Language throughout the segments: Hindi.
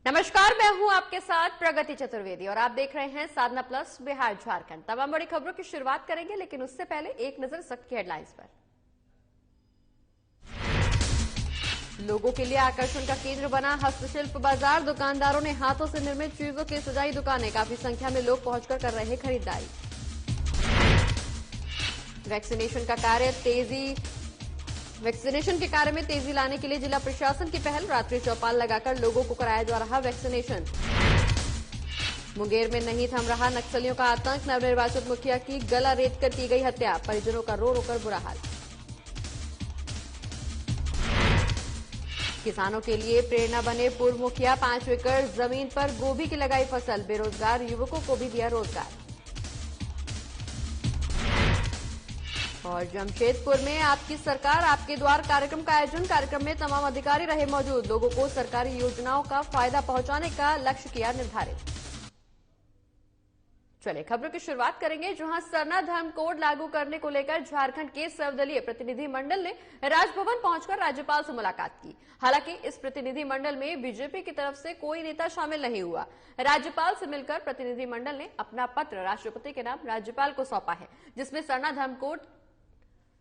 नमस्कार, मैं हूं आपके साथ प्रगति चतुर्वेदी और आप देख रहे हैं साधना प्लस बिहार झारखंड। तमाम बड़ी खबरों की शुरुआत करेंगे, लेकिन उससे पहले एक नजर सख्त की हेडलाइंस पर। लोगों के लिए आकर्षण का केंद्र बना हस्तशिल्प बाजार। दुकानदारों ने हाथों से निर्मित चीजों की सजाई दुकानें। काफी संख्या में लोग पहुंचकर कर रहे खरीदारी। वैक्सीनेशन के कार्य में तेजी लाने के लिए जिला प्रशासन की पहल। रात्रि चौपाल लगाकर लोगों को कराया जा रहा वैक्सीनेशन। मुंगेर में नहीं थम रहा नक्सलियों का आतंक। नवनिर्वाचित मुखिया की गला रेतकर की गई हत्या। परिजनों का रो रोकर बुरा हाल। किसानों के लिए प्रेरणा बने पूर्व मुखिया। 5 एकड़ जमीन पर गोभी की लगाई फसल। बेरोजगार युवकों को भी दिया रोजगार। और जमशेदपुर में आपकी सरकार आपके द्वार कार्यक्रम का आयोजन। कार्यक्रम में तमाम अधिकारी रहे मौजूद। लोगों को सरकारी योजनाओं का फायदा पहुंचाने का लक्ष्य किया निर्धारित। चलिए खबरों की शुरुआत करेंगे, जहां सरना धर्म कोड लागू करने को लेकर झारखंड के सर्वदलीय प्रतिनिधि मंडल ने राजभवन पहुंचकर राज्यपाल से मुलाकात की। हालांकि इस प्रतिनिधि मंडल में बीजेपी की तरफ से कोई नेता शामिल नहीं हुआ। राज्यपाल से मिलकर प्रतिनिधि मंडल ने अपना पत्र राष्ट्रपति के नाम राज्यपाल को सौंपा है, जिसमें सरना धर्म कोड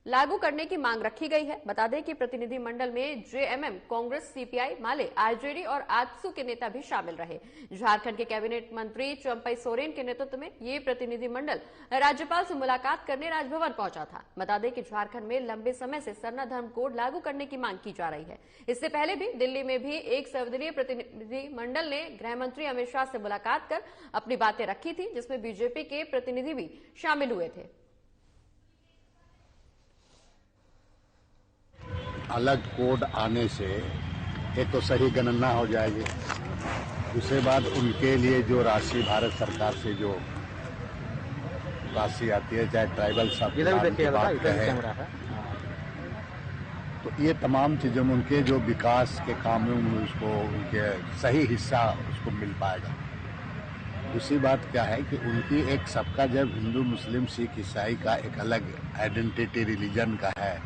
लागू करने की मांग रखी गई है। बता दें कि प्रतिनिधि मंडल में जेएमएम, कांग्रेस, सीपीआई, माले, आरजेडी और आजसू के नेता भी शामिल रहे। झारखंड के कैबिनेट मंत्री चंपई सोरेन के नेतृत्व में ये प्रतिनिधि मंडल राज्यपाल से मुलाकात करने राजभवन पहुंचा था। बता दें कि झारखंड में लंबे समय से सरना धर्म कोड लागू करने की मांग की जा रही है। इससे पहले भी दिल्ली में भी एक सर्वदलीय प्रतिनिधि मंडल ने गृह मंत्री अमित शाह से मुलाकात कर अपनी बातें रखी थी, जिसमें बीजेपी के प्रतिनिधि भी शामिल हुए थे। अलग कोड आने से एक तो सही गणना हो जाएगी, दूसरे बात उनके लिए जो राशि भारत सरकार से जो राशि आती है, चाहे ट्राइबल सब की बात है, तो ये तमाम चीजों में उनके जो विकास के काम में उसको उनके सही हिस्सा उसको मिल पाएगा। दूसरी बात क्या है कि उनकी एक सबका जब हिंदू, मुस्लिम, सिख, ईसाई का एक अलग आइडेंटिटी रिलीजन का है,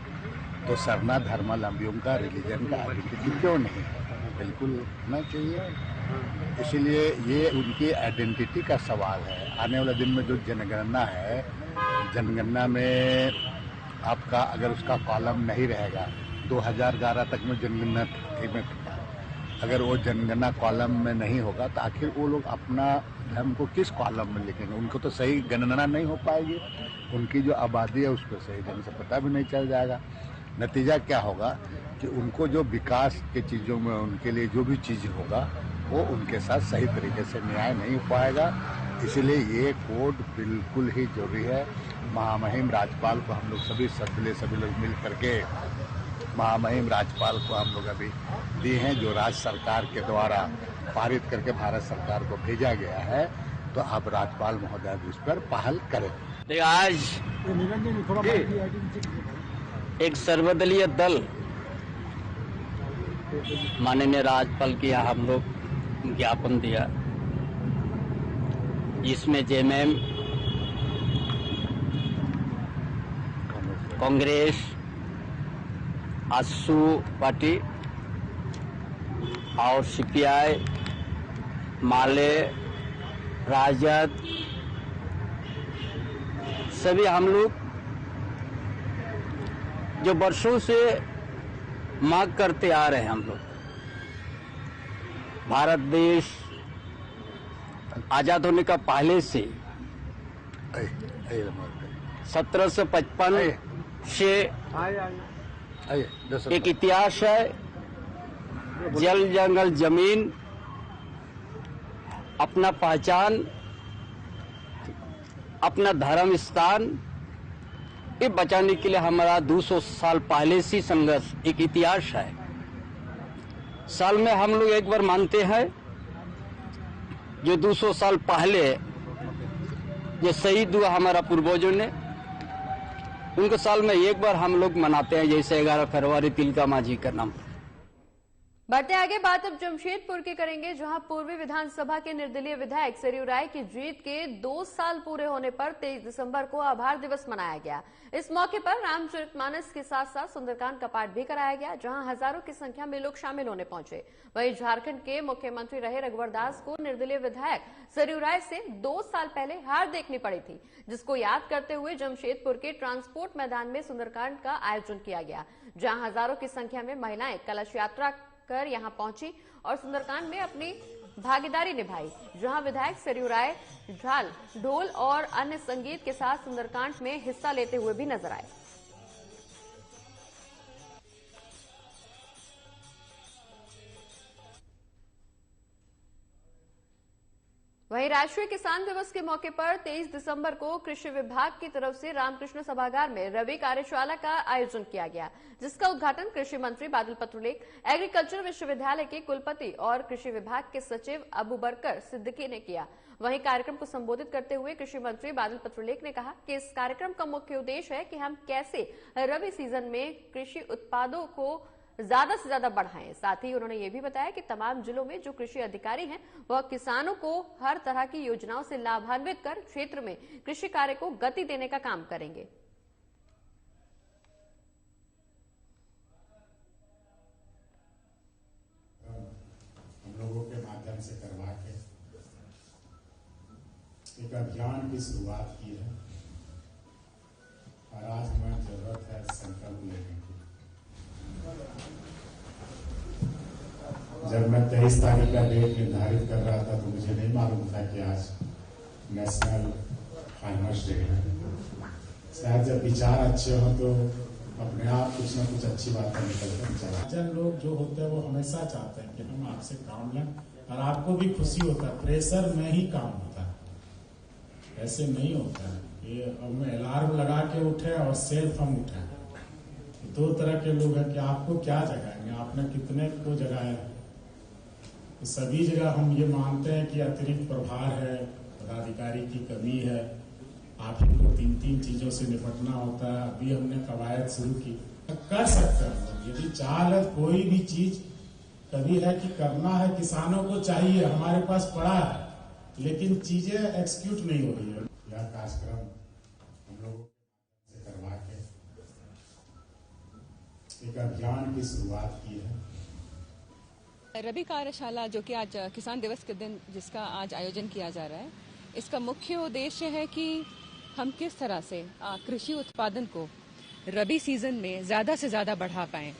तो सरना धर्मावलंबियों का रिलीजन का आइडेंटिटी क्यों नहीं है? बिल्कुल होना चाहिए। इसीलिए ये उनकी आइडेंटिटी का सवाल है। आने वाले दिन में जो जनगणना है, जनगणना में आपका अगर उसका कॉलम नहीं रहेगा, 2011 तक में जनगणना अगर वो जनगणना कॉलम में नहीं होगा तो आखिर वो लोग अपना धर्म को किस कॉलम में लिखेंगे? उनको तो सही गणना नहीं हो पाएगी। उनकी जो आबादी है उसको सही ढंग से पता भी नहीं चल जाएगा। नतीजा क्या होगा कि उनको जो विकास के चीज़ों में उनके लिए जो भी चीज़ होगा वो उनके साथ सही तरीके से न्याय नहीं हो पाएगा। इसलिए ये कोड बिल्कुल ही जरूरी है। महामहिम राज्यपाल को हम लोग सभी लोग मिल करके महामहिम राज्यपाल को हम लोग अभी दिए हैं, जो राज्य सरकार के द्वारा पारित करके भारत सरकार को भेजा गया है। तो अब राज्यपाल महोदय इस पर पहल करें। आज एक सर्वदलीय दल माननीय राज्यपाल के यहाँ हम लोग ज्ञापन दिया, जिसमें जेएमएम, कांग्रेस, आजसू पार्टी और सीपीआई, माले, राजद, सभी हम लोग जो वर्षों से मांग करते आ रहे हैं। हम लोग भारत देश आजाद होने का पहले से 1755 से एक इतिहास है। जल, जंगल, जमीन, अपना पहचान, अपना धर्म स्थान, ये बचाने के लिए हमारा 200 साल पहले से संघर्ष, एक इतिहास है। साल में हम लोग एक बार मानते हैं, जो 200 साल पहले जो शहीद हुआ हमारा पूर्वजों ने, उनको साल में एक बार हम लोग मनाते हैं, जैसे 11 फरवरी तिलका मांझी का नाम। बढ़ते आगे बात अब जमशेदपुर की करेंगे, जहां पूर्वी विधानसभा के निर्दलीय विधायक सरयू राय की जीत के 2 साल पूरे होने पर 23 दिसंबर को आभार दिवस मनाया गया। इस मौके पर रामचरितमानस के साथ साथ सुंदरकांड का पाठ भी कराया गया, जहां हजारों की संख्या में लोग शामिल होने पहुंचे। वहीं झारखंड के मुख्यमंत्री रहे रघुवर दास को निर्दलीय विधायक सरयू राय से 2 साल पहले हार देखनी पड़ी थी, जिसको याद करते हुए जमशेदपुर के ट्रांसपोर्ट मैदान में सुंदरकांड का आयोजन किया गया, जहां हजारों की संख्या में महिलाएं कलश यात्रा कर यहां पहुंची और सुंदरकांड में अपनी भागीदारी निभाई, जहां विधायक सरयू राय झाल, ढोल और अन्य संगीत के साथ सुंदरकांड में हिस्सा लेते हुए भी नजर आए। वहीं राष्ट्रीय किसान दिवस के मौके पर 23 दिसंबर को कृषि विभाग की तरफ से रामकृष्ण सभागार में रवि कार्यशाला का आयोजन किया गया, जिसका उद्घाटन कृषि मंत्री बादल पत्रलेख, एग्रीकल्चर विश्वविद्यालय के कुलपति और कृषि विभाग के सचिव अबू बरकर सिद्दीकी ने किया। वहीं कार्यक्रम को संबोधित करते हुए कृषि मंत्री बादल पत्रलेख ने कहा कि इस कार्यक्रम का मुख्य उद्देश्य है कि हम कैसे रबी सीजन में कृषि उत्पादों को ज्यादा से ज्यादा बढ़ाएं। साथ ही उन्होंने ये भी बताया कि तमाम जिलों में जो कृषि अधिकारी हैं वह किसानों को हर तरह की योजनाओं से लाभान्वित कर क्षेत्र में कृषि कार्य को गति देने का काम करेंगे। हम लोगों के माध्यम से करवा के एक अभियान की शुरुआत की है और आज हमें जरूरत है संकल्प लेने की। जब मैं 23 तारीख का डेट निर्धारित कर रहा था तो मुझे नहीं मालूम था कि आज नेशनल फार्मर्स डे है। शायद जब विचार अच्छे हो तो अपने आप कुछ न कुछ अच्छी बातें निकलते हैं। जन लोग जो होते हैं वो हमेशा चाहते हैं कि हम आपसे काम लें और आपको भी खुशी होता है। प्रेशर में ही काम होता है, ऐसे नहीं होता है। ये हम अलार्म लगा के उठे और सेल्फ हम उठे। 2 तरह के लोग हैं कि आपको क्या जगाएंगे, आपने कितने को जगाया। तो सभी जगह हम ये मानते हैं कि अतिरिक्त प्रभार है, पदाधिकारी की कमी है, आप ही को 3 चीजों से निपटना होता है। अभी हमने कवायद शुरू की, कर सकते हैं यदि चाह है। कोई भी चीज कभी है कि करना है, किसानों को चाहिए, हमारे पास पड़ा है, लेकिन चीजें एक्सिक्यूट नहीं हो रही है। यह कार्यक्रम हम लोगों से करवा के एक अभियान की शुरुआत की है। रबी कार्यशाला जो कि आज किसान दिवस के दिन जिसका आज आयोजन किया जा रहा है, इसका मुख्य उद्देश्य है कि हम किस तरह से कृषि उत्पादन को रबी सीजन में ज्यादा से ज्यादा बढ़ा पाएं।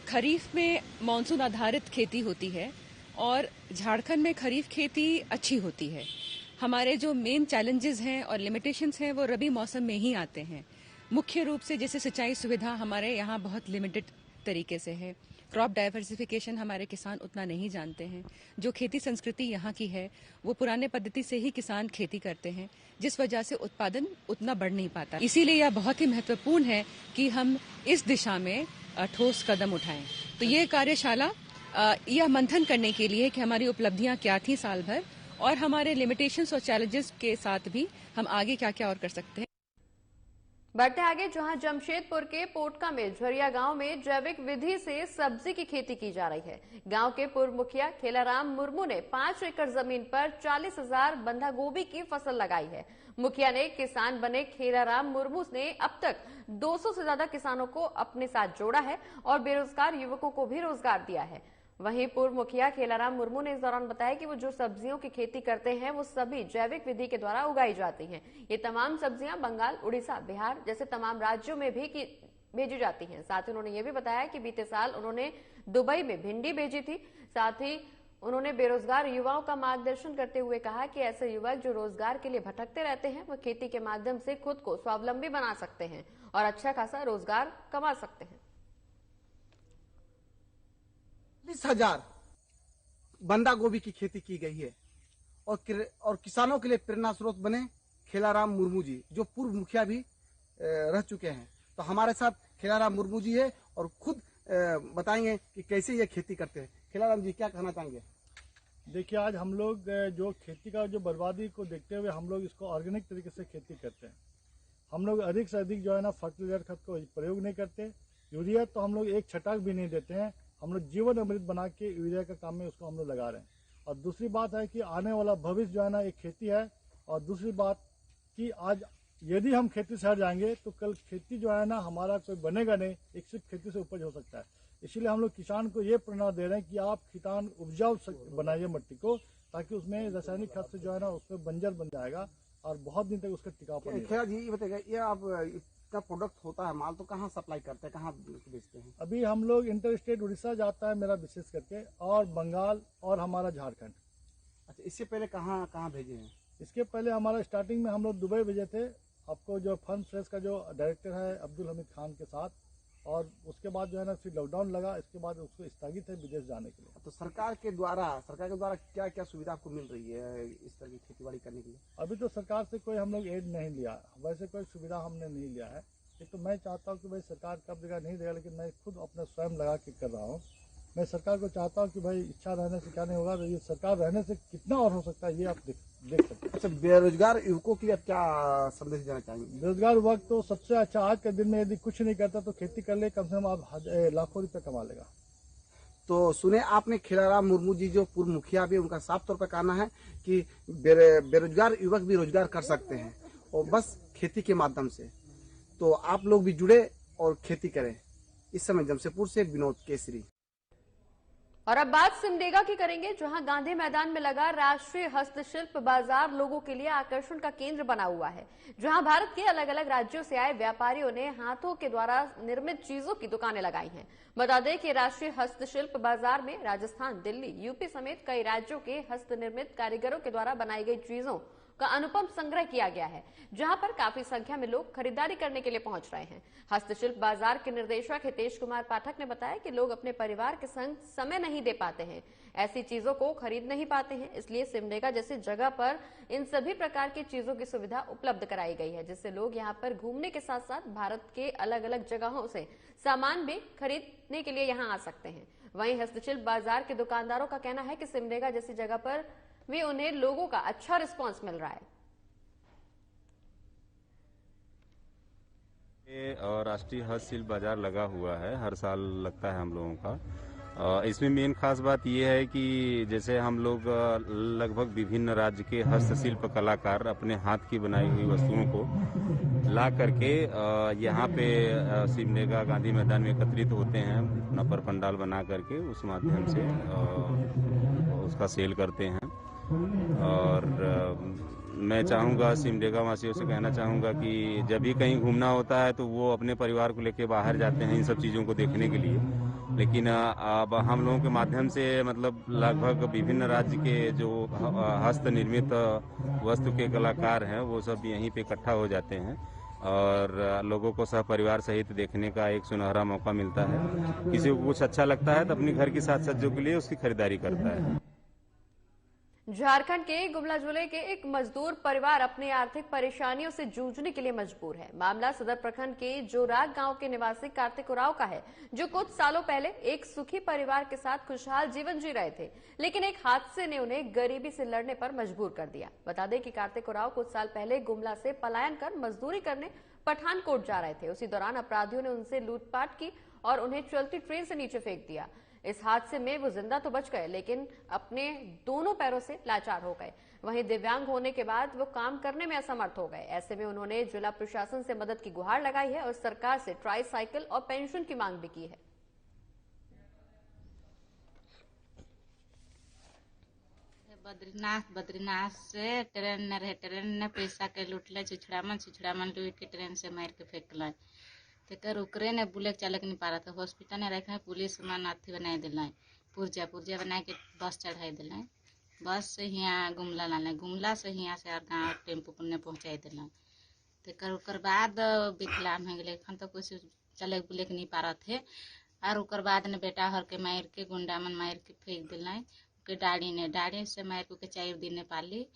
खरीफ में मानसून आधारित खेती होती है और झारखंड में खरीफ खेती अच्छी होती है। हमारे जो मेन चैलेंजेस हैं और लिमिटेशंस हैं वो रबी मौसम में ही आते हैं। मुख्य रूप से जैसे सिंचाई सुविधा हमारे यहाँ बहुत लिमिटेड तरीके से है। क्रॉप डाइवर्सिफिकेशन हमारे किसान उतना नहीं जानते हैं। जो खेती संस्कृति यहाँ की है वो पुराने पद्धति से ही किसान खेती करते हैं, जिस वजह से उत्पादन उतना बढ़ नहीं पाता। इसीलिए यह बहुत ही महत्वपूर्ण है कि हम इस दिशा में ठोस कदम उठाएं। तो ये कार्यशाला यह मंथन करने के लिए कि हमारी उपलब्धियां क्या थी साल भर और हमारे लिमिटेशंस और चैलेंजेस के साथ भी हम आगे क्या क्या और कर सकते हैं। बढ़ते आगे, जहां जमशेदपुर के पोटका में झरिया गांव में जैविक विधि से सब्जी की खेती की जा रही है। गांव के पूर्व मुखिया खेलाराम मुर्मू ने 5 एकड़ जमीन पर 40,000 बंधा गोभी की फसल लगाई है। मुखिया ने किसान बने खेलाराम मुर्मू ने अब तक 200 से ज्यादा किसानों को अपने साथ जोड़ा है और बेरोजगार युवकों को भी रोजगार दिया है। वहीं पूर्व मुखिया खेलाराम मुर्मू ने इस दौरान बताया कि वो जो सब्जियों की खेती करते हैं वो सभी जैविक विधि के द्वारा उगाई जाती हैं। ये तमाम सब्जियां बंगाल, उड़ीसा, बिहार जैसे तमाम राज्यों में भी भेजी जाती हैं। साथ ही उन्होंने ये भी बताया कि बीते साल उन्होंने दुबई में भिंडी भेजी थी। साथ ही उन्होंने बेरोजगार युवाओं का मार्गदर्शन करते हुए कहा कि ऐसे युवक जो रोजगार के लिए भटकते रहते हैं वो खेती के माध्यम से खुद को स्वावलंबी बना सकते हैं और अच्छा खासा रोजगार कमा सकते हैं। 40,000 बंदा गोभी की खेती की गई है और किसानों के लिए प्रेरणा स्रोत बने खेलाराम मुर्मू जी, जो पूर्व मुखिया भी रह चुके हैं। तो हमारे साथ खेलाराम मुर्मू जी है और खुद बताएंगे कि कैसे ये खेती करते हैं। खेलाराम जी, क्या कहना चाहेंगे? देखिए, आज हम लोग जो खेती का जो बर्बादी को देखते हुए हम लोग इसको ऑर्गेनिक तरीके से खेती करते हैं। हम लोग अधिक से अधिक जो है ना फर्टिलाइजर खाद का प्रयोग नहीं करते। यूरिया तो हम लोग एक छटाक भी नहीं देते हैं। हम लोग जीवन अमृत बना के यूरिया का काम में उसको हम लोग लगा रहे हैं। और दूसरी बात है कि आने वाला भविष्य जो है ना एक खेती है। और दूसरी बात कि आज यदि हम खेती से हट जाएंगे तो कल खेती जो है ना हमारा कोई बनेगा नहीं, एक सिर्फ खेती से उपज हो सकता है। इसीलिए हम लोग किसान को ये प्रेरणा दे रहे हैं कि आप किसान उपजाऊ बनाइए मट्टी को, ताकि उसमें रासायनिक खाद से जो है ना उसमें बंजर बन जाएगा और बहुत दिन तक उसका टिकाऊपन नहीं खैर ये बताइएगा, ये आप इतना प्रोडक्ट होता है माल तो कहाँ सप्लाई करते हैं, कहाँ बेचते हैं? अभी हम लोग इंटर स्टेट उड़ीसा जाता है मेरा विशेष करके, और बंगाल और हमारा झारखंड। अच्छा, इससे पहले कहाँ कहाँ भेजे हैं? इसके पहले हमारा स्टार्टिंग में हम लोग दुबई भेजे थे, आपको जो फन फ्रेश का जो डायरेक्टर है अब्दुल हमीद खान के साथ, और उसके बाद जो है ना फिर लॉकडाउन लगा, इसके बाद उसको स्थगित है विदेश जाने के लिए। तो सरकार के द्वारा क्या क्या सुविधा आपको मिल रही है इस तरह की खेती बाड़ी करने के लिए? अभी तो सरकार से कोई हम लोग एड नहीं लिया, वैसे कोई सुविधा हमने नहीं लिया है। ये तो मैं चाहता हूँ कि भाई सरकार कब देगा नहीं देगा, लेकिन मैं खुद अपने स्वयं लगा के कर रहा हूँ। मैं सरकार को चाहता हूँ कि भाई इच्छा रहने से क्या नहीं होगा, तो ये सरकार रहने से कितना और हो सकता है ये आप देख सकते हैं। अच्छा, बेरोजगार युवकों के लिए आप क्या संदेश देना चाहेंगे? बेरोजगार युवक तो सबसे अच्छा आज के दिन में यदि कुछ नहीं करता तो खेती कर ले, कम से कम आप लाखों रुपये कमा लेगा। तो सुने आपने खिलाराम मुर्मू जी जो पूर्व मुखिया भी, उनका साफ तौर पर कहना है कि बेरोजगार युवक भी रोजगार कर सकते हैं और बस खेती के माध्यम से। तो आप लोग भी जुड़े और खेती करें। इस समय जमशेदपुर से विनोद केसरी। और अब बात सिमडेगा की करेंगे, जहां गांधी मैदान में लगा राष्ट्रीय हस्तशिल्प बाजार लोगों के लिए आकर्षण का केंद्र बना हुआ है, जहां भारत के अलग अलग राज्यों से आए व्यापारियों ने हाथों के द्वारा निर्मित चीजों की दुकानें लगाई हैं। बता दें कि राष्ट्रीय हस्तशिल्प बाजार में राजस्थान, दिल्ली, यूपी समेत कई राज्यों के हस्तनिर्मित कारीगरों के द्वारा बनाई गई चीजों का अनुपम संग्रह किया गया है, जहां पर काफी संख्या में लोग खरीदारी करने के लिए पहुंच रहे हैं। हस्तशिल्प बाजार के निर्देशक हितेश कुमार पाठक ने बताया कि लोग अपने परिवार के संग समय नहीं दे पाते हैं, ऐसी चीजों को खरीद नहीं पाते हैं, इसलिए सिमडेगा जैसी जगह पर इन सभी प्रकार की चीजों की सुविधा उपलब्ध कराई गई है, जिससे लोग यहां पर घूमने के साथ साथ भारत के अलग अलग जगहों से सामान भी खरीदने के लिए यहां आ सकते हैं। वहीं हस्तशिल्प बाजार के दुकानदारों का कहना है कि सिमडेगा जैसी जगह पर भी उन्हें लोगों का अच्छा रिस्पांस मिल रहा है। और राष्ट्रीय हस्तशिल्प बाजार लगा हुआ है, हर साल लगता है हम लोगों का। इसमें मेन खास बात यह है कि जैसे हम लोग लगभग विभिन्न राज्य के हस्तशिल्प कलाकार अपने हाथ की बनाई हुई वस्तुओं को ला करके यहाँ पे सिमडेगा गांधी मैदान में एकत्रित होते हैं, अपना पर पंडाल बना करके उस माध्यम से उसका सेल करते हैं। और मैं चाहूँगा सिमडेगा वासियों से कहना चाहूँगा कि जब भी कहीं घूमना होता है तो वो अपने परिवार को लेकर बाहर जाते हैं इन सब चीज़ों को देखने के लिए, लेकिन अब हम लोगों के माध्यम से मतलब लगभग विभिन्न राज्य के जो हस्त निर्मित वस्तु के कलाकार हैं वो सब यहीं पे इकट्ठा हो जाते हैं और लोगों को सह परिवार सहित देखने का एक सुनहरा मौका मिलता है। किसी को कुछ अच्छा लगता है तो अपनी घर की साज सज्जों के लिए उसकी खरीदारी करता है। झारखंड के गुमला जिले के एक मजदूर परिवार अपनी आर्थिक परेशानियों से जूझने के लिए मजबूर है। मामला सदर प्रखंड के जोराग गांव के निवासी कार्तिक उराव का है, जो कुछ सालों पहले एक सुखी परिवार के साथ खुशहाल जीवन जी रहे थे, लेकिन एक हादसे ने उन्हें गरीबी से लड़ने पर मजबूर कर दिया। बता दें कि कार्तिक उराव कुछ साल पहले गुमला से पलायन कर मजदूरी करने पठानकोट जा रहे थे। उसी दौरान अपराधियों ने उनसे लूटपाट की और उन्हें चलती ट्रेन से नीचे फेंक दिया। इस हादसे में वो जिंदा तो बच गए, लेकिन अपने दोनों पैरों से लाचार हो गए। वहीं दिव्यांग होने के बाद वो काम करने में असमर्थ हो गए। ऐसे में उन्होंने जिला प्रशासन से मदद की गुहार लगाई है और सरकार से ट्राईसाइकिल और पेंशन की मांग भी की है। बद्रीनाथ से ट्रेन न रहे, ट्रेन ने पैसा के लूटले, छुछड़ामन लूट के ट्रेन से मार के फेंकल। तेकर ओकरे ने बुलेट चालक नहीं पा रहा था, हॉस्पिटल में रखे पुलिस मन अथी बना दिल, पुर्जा बना के बस चढ़ा दिल, बस से यहाँ गुमला लाने, गुमला से यहाँ से और गाँव टेम्पू ने पहुँचा दिल। तेकर ओकर बाद विकलांग हो गए, एखन तो कुछ चले बुलेट नहीं पा रहे थे। और ओकर बाद ने बेटा हर के मार के गुंडा मन मार के फेंक दिल, डाड़ी से मार के 4 दिन ने पाली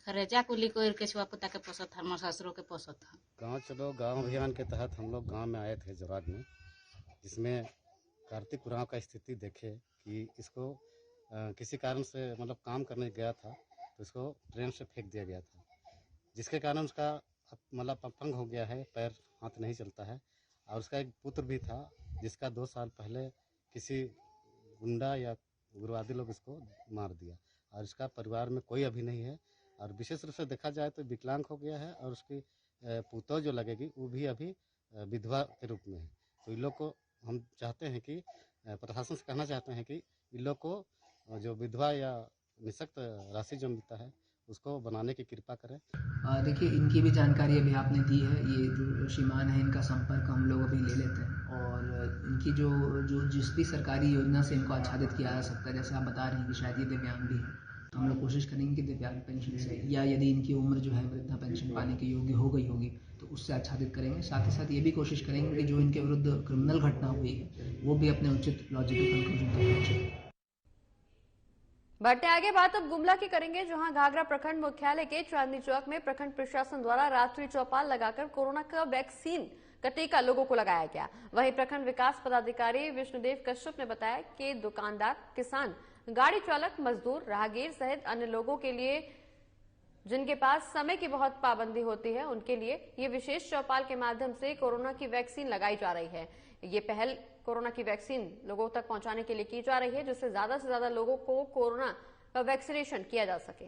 खरेजा कुली को केचुआ पुता के पोसत था, हमारे ससुरों के पोसत था। गाँव चलो गाँव अभियान के तहत हम लोग गाँव में आए थे जोराग में, जिसमें कार्तिक उराव का स्थिति देखे कि इसको किसी कारण से मतलब काम करने गया था तो इसको ट्रेन से फेंक दिया गया था, जिसके कारण उसका मतलब अपंग हो गया है, पैर हाथ नहीं चलता है। और उसका एक पुत्र भी था जिसका 2 साल पहले किसी गुंडा या उग्रवादी लोग इसको मार दिया, और इसका परिवार में कोई अभी नहीं है। और विशेष रूप से देखा जाए तो विकलांग हो गया है, और उसकी पुतौह जो लगेगी वो भी अभी विधवा के रूप में है। तो इन लोग को हम चाहते हैं कि प्रशासन से कहना चाहते हैं कि इन लोग को जो विधवा या निःशक्त राशि जो मिलता है उसको बनाने की कृपा करें। देखिए, इनकी भी जानकारी अभी आपने दी है। ये जो श्रीमान है, इनका संपर्क हम लोग अभी ले लेते हैं, और इनकी जो जिस भी सरकारी योजना से इनको आच्छादित किया जा सकता है, जैसे आप बता रहे हैं कि शायद ये दिव्यांग भी है, तो हम लोग कोशिश करेंगे कि दिव्यांग पेंशन से, या यदि इनकी उम्र जो है वृद्धा पेंशन पाने के योग्य हो गई होगी तो उससे आच्छादित करेंगे। साथ ही साथ ये भी कोशिश करेंगे कि जो इनके विरुद्ध क्रिमिनल घटना हुई है वो भी अपने उचित लॉजिकल कंक्लूजन तक पहुंचे। बढ़ते आगे बात अब गुमला की करेंगे, जहां घाघरा प्रखंड मुख्यालय के चांदनी चौक में प्रखंड प्रशासन द्वारा रात्रि चौपाल लगाकर कोरोना का वैक्सीन का टीका लोगों को लगाया गया। वहीं प्रखंड विकास पदाधिकारी विष्णुदेव कश्यप ने बताया कि दुकानदार, किसान, गाड़ी चालक, मजदूर, राहगीर सहित अन्य लोगों के लिए जिनके पास समय की बहुत पाबंदी होती है, उनके लिए ये विशेष चौपाल के माध्यम से कोरोना की वैक्सीन लगाई जा रही है। ये पहल कोरोना की वैक्सीन लोगों तक पहुंचाने के लिए की जा रही है, जिससे ज्यादा से ज्यादा लोगों को कोरोना का वैक्सीनेशन किया जा सके।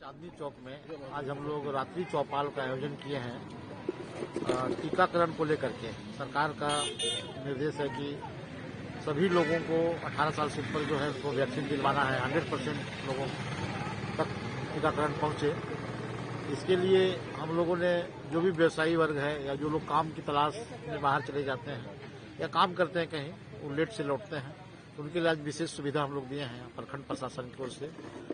चांदनी चौक में आज हम लोग रात्रि चौपाल का आयोजन किए हैं टीकाकरण को लेकर के। सरकार का निर्देश है कि सभी लोगों को 18 साल से ऊपर जो है उसको वैक्सीन दिलवाना है, 100% लोगों तक टीकाकरण पहुंचे। इसके लिए हम लोगों ने जो भी व्यवसायी वर्ग है या जो लोग काम की तलाश में बाहर चले जाते हैं या काम करते हैं कहीं, वो लेट से लौटते हैं, तो उनके लिए आज विशेष सुविधा हम लोग दिए हैं। प्रखंड प्रशासन की ओर से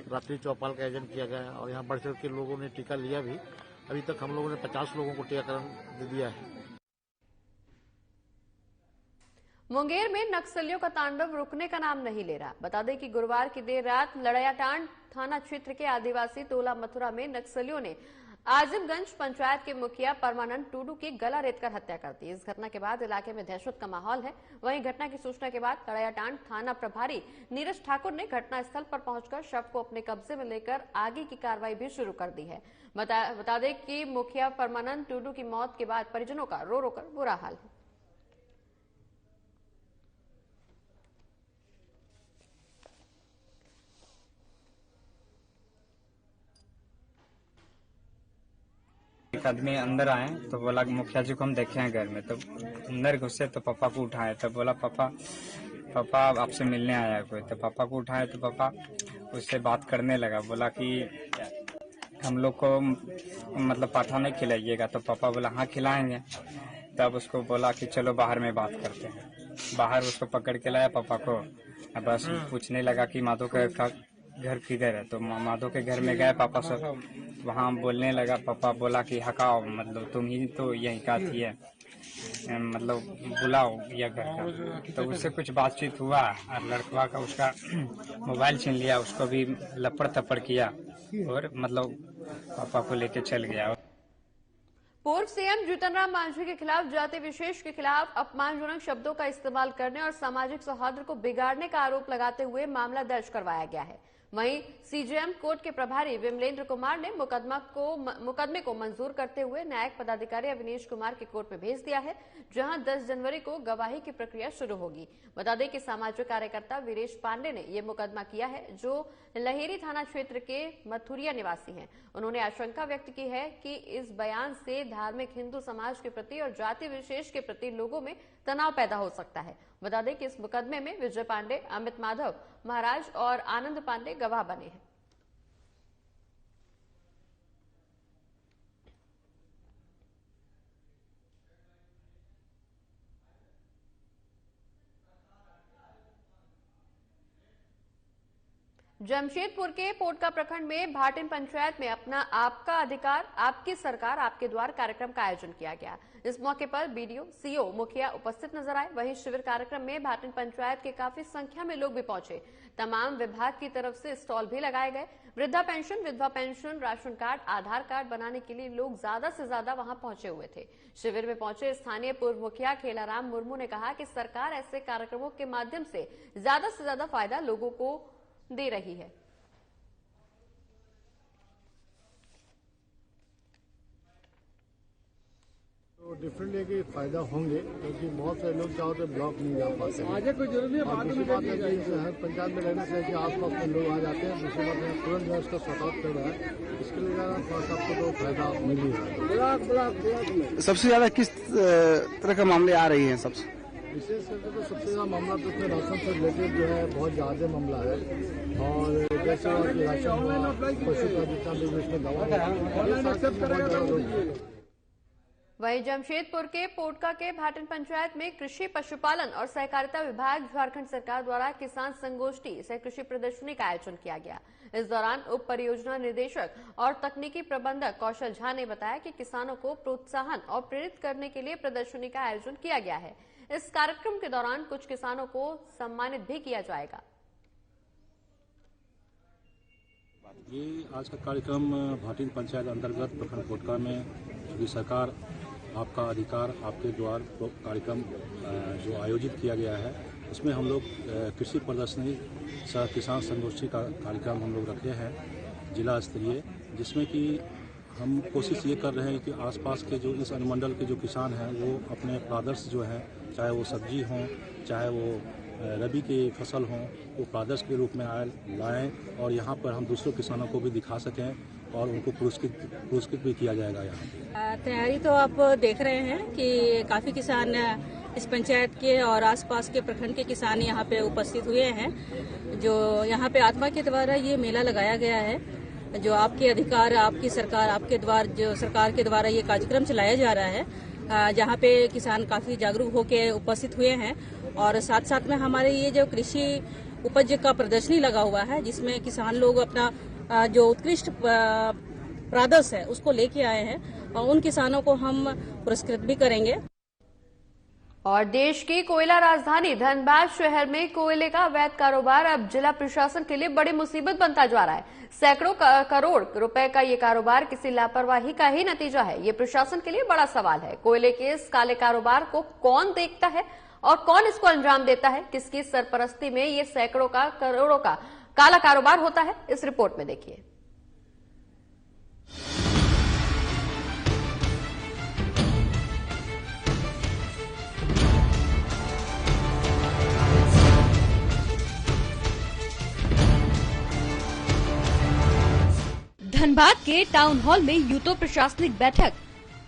रात्रि चौपाल का आयोजन किया गया है और यहाँ बढ़ चढ़ के लोगों ने टीका लिया भी। अभी तक हम लोगों ने 50 लोगों को टीकाकरण दे दिया है। मुंगेर में नक्सलियों का तांडव रुकने का नाम नहीं ले रहा। बता दें कि गुरुवार की देर रात लड़याटांड थाना क्षेत्र के आदिवासी टोला मथुरा में नक्सलियों ने आजमगंज पंचायत के मुखिया परमानंद टूडू की गला रेतकर हत्या कर दी। इस घटना के बाद इलाके में दहशत का माहौल है। वहीं घटना की सूचना के बाद लड़याटांड थाना प्रभारी नीरज ठाकुर ने घटनास्थल पर पहुंचकर शव को अपने कब्जे में लेकर आगे की कार्रवाई भी शुरू कर दी है। बता दें कि मुखिया परमानंद टूडू की मौत के बाद परिजनों का रो रो कर बुरा हाल है। एक आदमी अंदर आए तो बोला मुखिया जी को हम देखे हैं घर में, तो अंदर घुसे तो पापा को उठाए, तो बोला पापा आपसे मिलने आया कोई। तो पापा को उठाए तो पापा उससे बात करने लगा, बोला कि हम लोग को मतलब पाठा नहीं खिलाइएगा। तो पापा बोला हाँ खिलाएंगे। तब उसको बोला कि चलो बाहर में बात करते हैं। बाहर उसको पकड़ के लाया पापा को, बस पूछने लगा कि माधो का घर किधर है। तो माधो के घर में गए पापा सब, वहाँ बोलने लगा। पापा बोला कि हकाओ, मतलब तुम ही तो यही का थी है, मतलब बुलाओ या घर का। तो उससे कुछ बातचीत हुआ और लड़का का उसका मोबाइल छीन लिया, उसको भी लपड़ थप्पड़ किया और मतलब पापा को लेके चल गया। पूर्व सीएम जीतनराम मांझी के खिलाफ जाति विशेष के खिलाफ अपमानजनक शब्दों का इस्तेमाल करने और सामाजिक सौहार्द को बिगाड़ने का आरोप लगाते हुए मामला दर्ज करवाया गया है। वहीं सीजेएम कोर्ट के प्रभारी विमलेंद्र कुमार ने मुकदमे को मंजूर करते हुए न्यायिक पदाधिकारी अविनेश कुमार के कोर्ट में भेज दिया है, जहां 10 जनवरी को गवाही की प्रक्रिया शुरू होगी। बता दें कि सामाजिक कार्यकर्ता वीरेश पांडे ने यह मुकदमा किया है, जो लहेरी थाना क्षेत्र के मथुरिया निवासी हैं। उन्होंने आशंका व्यक्त की है कि इस बयान से धार्मिक हिंदू समाज के प्रति और जाति विशेष के प्रति लोगों में तनाव पैदा हो सकता है। बता दें कि इस मुकदमे में विजय पांडे, अमित माधव महाराज और आनंद पांडे गवाह बने हैं। जमशेदपुर के पोटका प्रखंड में भाटिन पंचायत में अपना आपका अधिकार आपकी सरकार आपके द्वार कार्यक्रम का आयोजन किया गया। इस मौके पर बीडीओ, सीओ, मुखिया उपस्थित नजर आए। वहीं शिविर कार्यक्रम में भाटिन पंचायत के काफी संख्या में लोग भी पहुंचे। तमाम विभाग की तरफ से स्टॉल भी लगाए गए। वृद्धा पेंशन, विधवा पेंशन, राशन कार्ड, आधार कार्ड बनाने के लिए लोग ज्यादा से ज्यादा वहां पहुंचे हुए थे। शिविर में पहुंचे स्थानीय पूर्व मुखिया खेलाराम मुर्मू ने कहा कि सरकार ऐसे कार्यक्रमों के माध्यम से ज्यादा फायदा लोगों को दे रही है। डेफिनेटली कि फायदा होंगे, क्योंकि बहुत सारे लोग चाहो तो ब्लॉक नहीं जा पाते हैं। आगे कोई जरूरी है, दूसरी बात है कि हर पंचायत में रहने से कि आसपास के लोग आ जाते हैं। दूसरी बात है तुरंत जो इसका सॉर्ट आउट कर रहा है, इसके लिए सबको तो फायदा मिल ही रहा है। सबसे ज्यादा किस तरह के मामले आ रही हैं? सबसे विशेष करके तो सबसे ज्यादा मामला तो इसमें राशन से रिलेटेड जो है बहुत ज्यादा मामला है। और जैसे राशन पशु का जितना भी उसमें दवा। वहीं जमशेदपुर के पोटका के भाटन पंचायत में कृषि पशुपालन और सहकारिता विभाग झारखंड सरकार द्वारा किसान संगोष्ठी सह कृषि प्रदर्शनी का आयोजन किया गया। इस दौरान उप परियोजना निदेशक और तकनीकी प्रबंधक कौशल झा ने बताया कि किसानों को प्रोत्साहन और प्रेरित करने के लिए प्रदर्शनी का आयोजन किया गया है। इस कार्यक्रम के दौरान कुछ किसानों को सम्मानित भी किया जाएगा। ये आज का कार्यक्रम भाटिन पंचायत अंतर्गत प्रखंड पोटका में योगी सरकार आपका अधिकार आपके द्वार कार्यक्रम जो आयोजित किया गया है, उसमें हम लोग कृषि प्रदर्शनी सह किसान संगोष्ठी का कार्यक्रम हम लोग रखे हैं जिला स्तरीय, जिसमें कि हम कोशिश ये कर रहे हैं कि आसपास के जो इस अनुमंडल के जो किसान हैं वो अपने प्रादर्श जो हैं, चाहे वो सब्जी हों चाहे वो रबी की फसल हों, वो प्रादर्श के रूप में लाएं और यहाँ पर हम दूसरों किसानों को भी दिखा सकें और उनको पुरस्कृत भी किया जाएगा। यहाँ तैयारी तो आप देख रहे हैं कि काफी किसान इस पंचायत के और आसपास के प्रखंड के किसान यहाँ पे उपस्थित हुए हैं। जो यहाँ पे आत्मा के द्वारा ये मेला लगाया गया है, जो आपके अधिकार आपकी सरकार आपके द्वार जो सरकार के द्वारा ये कार्यक्रम चलाया जा रहा है, जहाँ पे किसान काफी जागरूक होकर उपस्थित हुए हैं। और साथ साथ में हमारे ये जो कृषि उपज का प्रदर्शनी लगा हुआ है, जिसमें किसान लोग अपना जो उत्कृष्ट प्रादर्श है उसको लेके आए हैं और उन किसानों को हम पुरस्कृत भी करेंगे। और देश की कोयला राजधानी धनबाद शहर में कोयले का अवैध कारोबार अब जिला प्रशासन के लिए बड़ी मुसीबत बनता जा रहा है। सैकड़ों करोड़ रुपए का ये कारोबार किसी लापरवाही का ही नतीजा है। ये प्रशासन के लिए बड़ा सवाल है। कोयले के इस काले कारोबार को कौन देखता है और कौन इसको अंजाम देता है? किसकी सरपरस्ती में ये सैकड़ों का करोड़ों का काला कारोबार होता है? इस रिपोर्ट में देखिए। धनबाद के टाउन हॉल में यूतो प्रशासनिक बैठक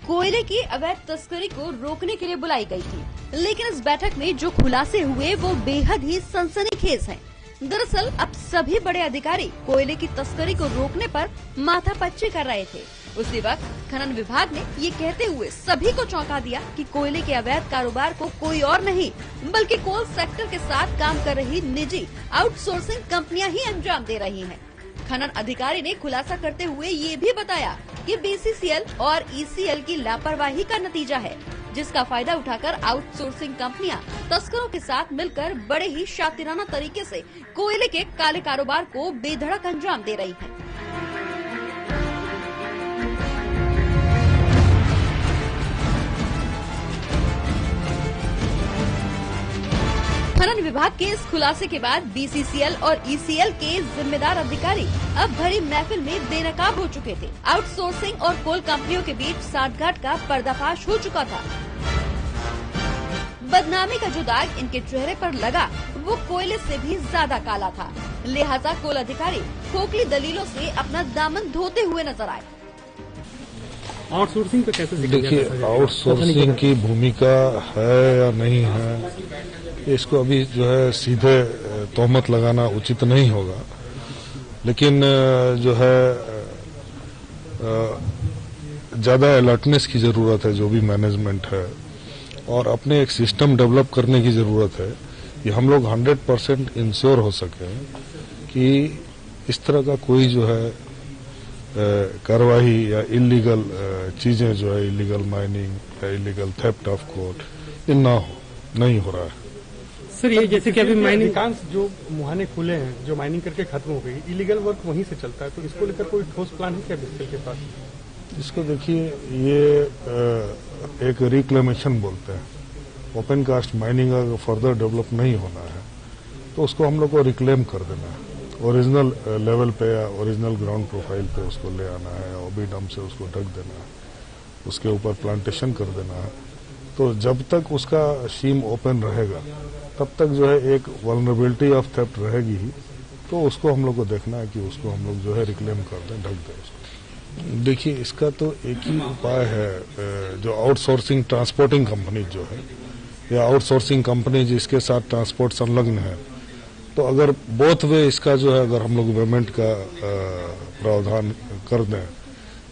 कोयले की अवैध तस्करी को रोकने के लिए बुलाई गई थी, लेकिन इस बैठक में जो खुलासे हुए वो बेहद ही सनसनीखेज हैं। दरअसल अब सभी बड़े अधिकारी कोयले की तस्करी को रोकने पर माथापच्ची कर रहे थे। उसी वक्त खनन विभाग ने ये कहते हुए सभी को चौंका दिया कि कोयले के अवैध कारोबार को कोई और नहीं बल्कि कोल सेक्टर के साथ काम कर रही निजी आउटसोर्सिंग कंपनियां ही अंजाम दे रही हैं। खनन अधिकारी ने खुलासा करते हुए ये भी बताया कि बीसीसीएल और ईसीएल की लापरवाही का नतीजा है, जिसका फायदा उठाकर आउटसोर्सिंग कंपनियां तस्करों के साथ मिलकर बड़े ही शातिराना तरीके से कोयले के काले कारोबार को बेधड़क अंजाम दे रही हैं। खनन विभाग के इस खुलासे के बाद बीसीसीएल और ईसीएल के जिम्मेदार अधिकारी अब भरी महफिल में बेनकाब हो चुके थे। आउटसोर्सिंग और कोल कंपनियों के बीच सांठगांठ का पर्दाफाश हो चुका था। बदनामी का जो दाग इनके चेहरे पर लगा वो कोयले से भी ज्यादा काला था। लिहाजा कोल अधिकारी खोखली दलीलों से अपना दामन धोते हुए नजर आए। आउटसोर्सिंग का कैसे देखिए, आउटसोर्सिंग की भूमिका है या नहीं है, इसको अभी जो है सीधे तोहमत लगाना उचित नहीं होगा। लेकिन जो है ज्यादा अलर्टनेस की जरूरत है, जो भी मैनेजमेंट है, और अपने एक सिस्टम डेवलप करने की जरूरत है कि हम लोग 100% इंश्योर हो सके कि इस तरह का कोई जो है कार्रवाई या इलीगल चीजें जो है, इलीगल माइनिंग या इलीगल थेफ्ट ऑफ कोल, ये ना हो, नहीं हो रहा है। सर ये जैसे कि अभी माइनिंग जो मुहाने खुले हैं, जो माइनिंग करके खत्म हो गई, इलीगल वर्क वहीं से चलता है, तो इसको लेकर कोई ठोस प्लान है क्या बीसीसीएल के पास? इसको देखिए, ये एक रिक्लेमेशन बोलते हैं, ओपन कास्ट माइनिंग अगर फर्दर डेवलप नहीं होना है तो उसको हम लोग को रिक्लेम कर देना है, ओरिजिनल लेवल पे या ओरिजिनल ग्राउंड प्रोफाइल पे उसको ले आना है, ओबी डम से उसको ढक देना है। उसके ऊपर प्लांटेशन कर देना है। तो जब तक उसका सीम ओपन रहेगा तब तक जो है एक वल्नरेबिलिटी ऑफ थेफ्ट रहेगी ही। तो उसको हम लोग को देखना है कि उसको हम लोग जो है रिक्लेम कर दें, ढक दें उसको। देखिए, इसका तो एक ही उपाय है, जो आउटसोर्सिंग ट्रांसपोर्टिंग कंपनी जो है या आउटसोर्सिंग कंपनी जिसके साथ ट्रांसपोर्ट संलग्न है, तो अगर बोथ वे इसका जो है अगर हम लोग पेमेंट का प्रावधान कर दें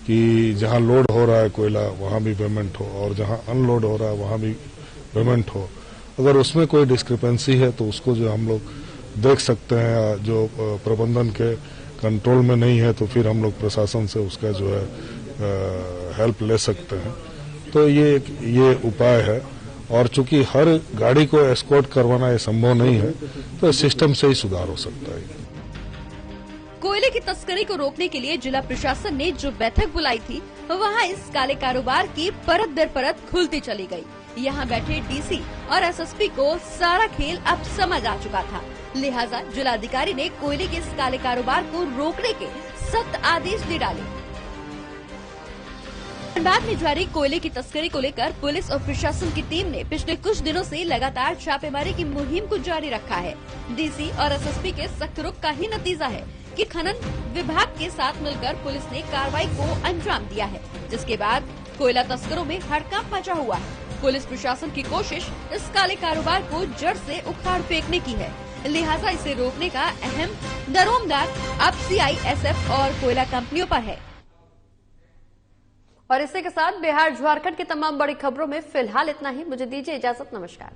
कि जहां लोड हो रहा है कोयला वहां भी पेमेंट हो और जहां अनलोड हो रहा है वहां भी पेमेंट हो, अगर उसमें कोई डिस्क्रिपेंसी है तो उसको जो हम लोग देख सकते हैं, जो प्रबंधन के कंट्रोल में नहीं है तो फिर हम लोग प्रशासन से उसका जो है हेल्प ले सकते हैं। तो ये उपाय है। और चूंकि हर गाड़ी को एस्कॉर्ट करवाना ये संभव नहीं है, तो सिस्टम से ही सुधार हो सकता है। कोयले की तस्करी को रोकने के लिए जिला प्रशासन ने जो बैठक बुलाई थी, वहां इस काले कारोबार की परत दर परत खुलती चली गई। यहाँ बैठे डीसी और एसएसपी को सारा खेल अब समझ आ चुका था, लिहाजा जिलाधिकारी ने कोयले के इस काले कारोबार को रोकने के सख्त आदेश दे डाले। धनबाद में जारी कोयले की तस्करी को लेकर पुलिस और प्रशासन की टीम ने पिछले कुछ दिनों से लगातार छापेमारी की मुहिम को जारी रखा है। डीसी और एसएसपी के सख्त रुख का ही नतीजा है कि खनन विभाग के साथ मिलकर पुलिस ने कार्रवाई को अंजाम दिया है, जिसके बाद कोयला तस्करों में हड़कंप मचा हुआ है। पुलिस प्रशासन की कोशिश इस काले कारोबार को जड़ से उखाड़ फेंकने की है, लिहाजा इसे रोकने का अहम दारोमदार अब सीआईएसएफ और कोयला कंपनियों पर है। और इसी के साथ बिहार झारखंड की तमाम बड़ी खबरों में फिलहाल इतना ही। मुझे दीजिए इजाजत, नमस्कार।